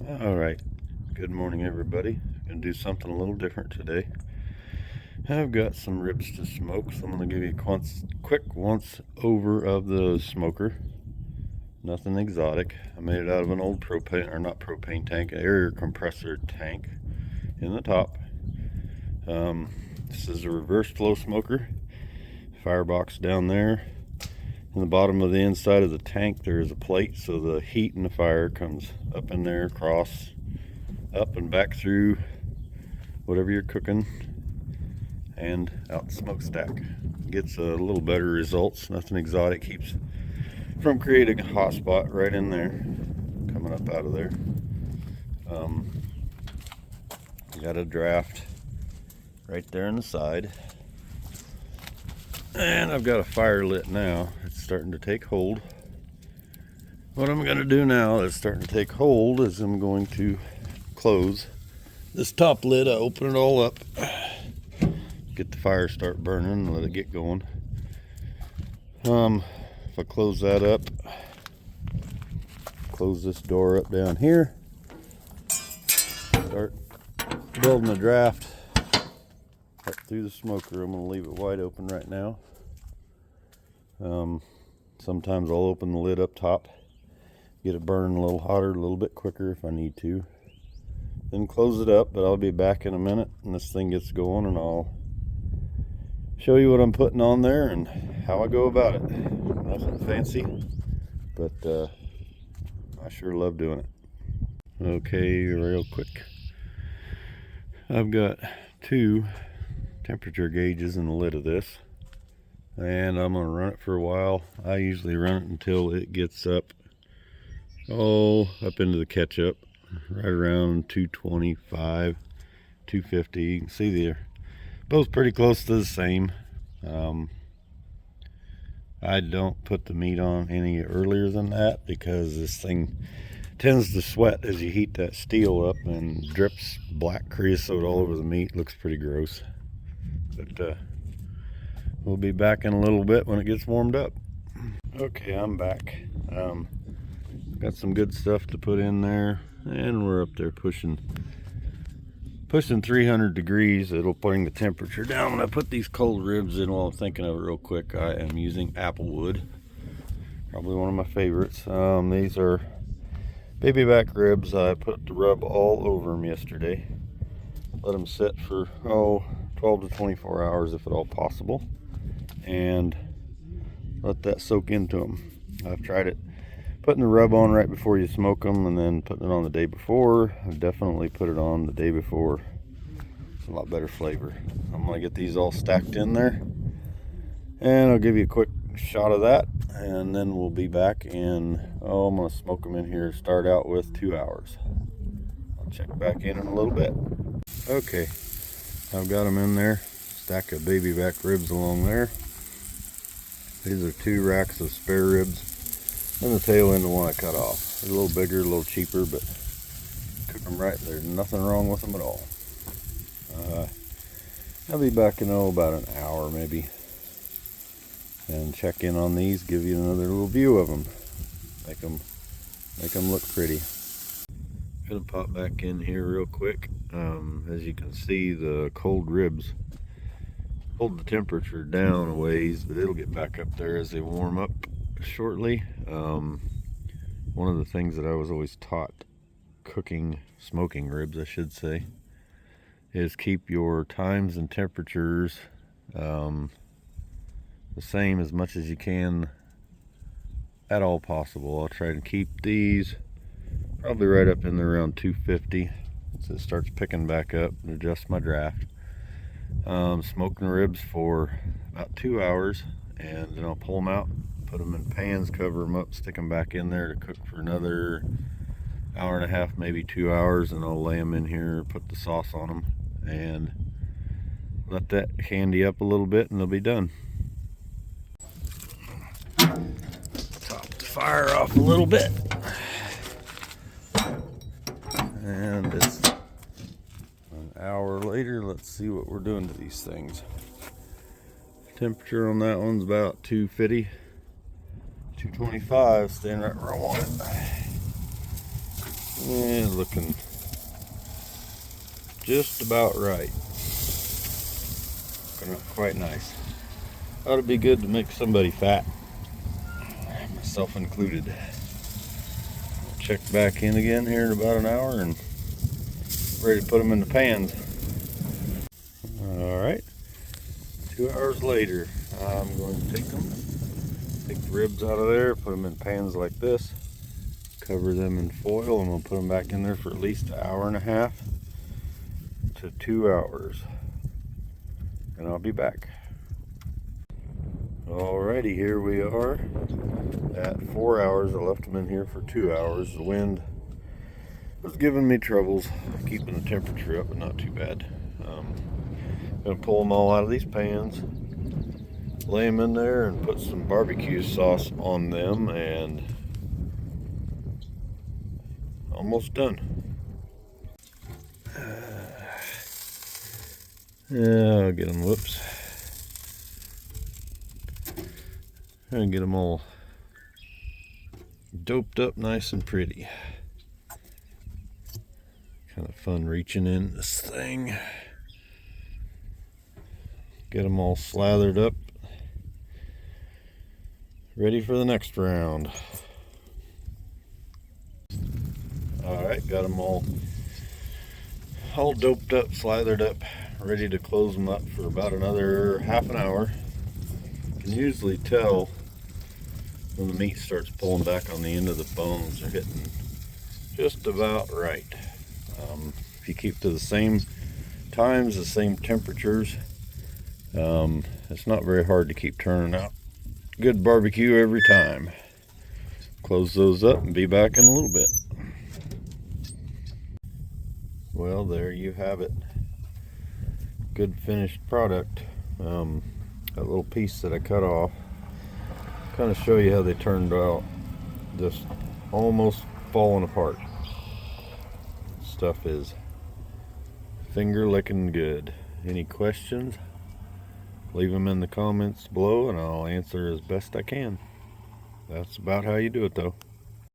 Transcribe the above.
All right, good morning everybody. Gonna do something a little different today. I've got some ribs to smoke, so I'm gonna give you a quick once over of the smoker. Nothing exotic. I made it out of an old propane, or not propane tank, an air compressor tank in the top. This is a reverse flow smoker. Firebox down there. In the bottom of the inside of the tank there is a plate, so the heat and the fire comes up in there, across, up and back through whatever you're cooking and out the smokestack. Gets a little better results. Nothing exotic. Keeps from creating a hot spot right in there, coming up out of there. Got a draft right there in the side, and I've got a fire lit now. It's starting to take hold. What I'm going to do now that's starting to take hold is I'm going to close this top lid. I open it all up, get the fire start burning and let it get going. If I close that up, close this door up down here, start building a draft up through the smoker. I'm going to leave it wide open right now. Sometimes I'll open the lid up top, get it burning a little hotter, a little bit quicker if I need to. Then close it up, but I'll be back in a minute and this thing gets going, and I'll show you what I'm putting on there and how I go about it. Nothing fancy, but I sure love doing it. Okay, real quick. I've got 2 temperature gauges in the lid of this, and I'm going to run it for a while. I usually run it until it gets up into the ketchup, right around 225, 250. You can see they're both pretty close to the same. I don't put the meat on any earlier than that because this thing tends to sweat as you heat that steel up and drips black creosote all over the meat. Looks pretty gross, but we'll be back in a little bit when it gets warmed up. Okay, I'm back. Got some good stuff to put in there, and we're up there pushing 300 degrees. It'll bring the temperature down. When I put these cold ribs in, while I'm thinking of it real quick, I am using applewood, probably one of my favorites. These are baby back ribs. I put the rub all over them yesterday. Let them sit for 12 to 24 hours if at all possible, and let that soak into them. I've tried it putting the rub on right before you smoke them, and then putting it on the day before. I've definitely put it on the day before. It's a lot better flavor. I'm gonna get these all stacked in there, and I'll give you a quick shot of that, and then we'll be back in, I'm gonna smoke them in here, start out with 2 hours. I'll check back in a little bit. Okay, I've got them in there. Stack of baby back ribs along there. These are 2 racks of spare ribs, and the tail end, the one I cut off. They're a little bigger, a little cheaper, but cook them right. There's nothing wrong with them at all. I'll be back in about an hour maybe, and check in on these, give you another little view of them, make them look pretty. Gonna pop back in here real quick. As you can see, the cold ribs hold the temperature down a ways, but it'll get back up there as they warm up shortly. One of the things that I was always taught smoking ribs I should say, is keep your times and temperatures the same as much as you can at all possible. I'll try to keep these probably right up in there around 250 so it starts picking back up, and adjust my draft. Smoking ribs for about 2 hours, and then I'll pull them out, put them in pans, cover them up, stick them back in there to cook for another hour and a half, maybe 2 hours, and I'll lay them in here, put the sauce on them, and let that candy up a little bit, and they'll be done. Top the fire off a little bit, and it's an hour later. Let's see what we're doing to these things. Temperature on that one's about 250, 225, staying right where I want it. Yeah, looking just about right. Looking quite nice. Ought to be good to make somebody fat, myself included. Check back in again here in about an hour and ready to put them in the pans. Alright, 2 hours later, I'm going to take the ribs out of there, put them in pans like this, cover them in foil, and we'll put them back in there for at least an hour and a half to 2 hours. And I'll be back. Alrighty, here we are at 4 hours. I left them in here for 2 hours. The wind was giving me troubles keeping the temperature up, but not too bad. Gonna pull them all out of these pans, lay them in there, and put some barbecue sauce on them, and almost done. Yeah, I'll get them. Whoops. And get them all doped up nice and pretty. Kind of fun reaching in this thing. Get them all slathered up, ready for the next round. Alright, got them all doped up, slathered up, ready to close them up for about another half an hour. You can usually tell when the meat starts pulling back on the end of the bones. They're hitting just about right. If you keep to the same times, the same temperatures, it's not very hard to keep turning out good barbecue every time. Close those up and be back in a little bit. Well, there you have it. Good finished product. That little piece that I cut off, kind of show you how they turned out. Just almost falling apart. Stuff is finger licking good. Any questions? Leave them in the comments below and I'll answer as best I can. That's about how you do it though.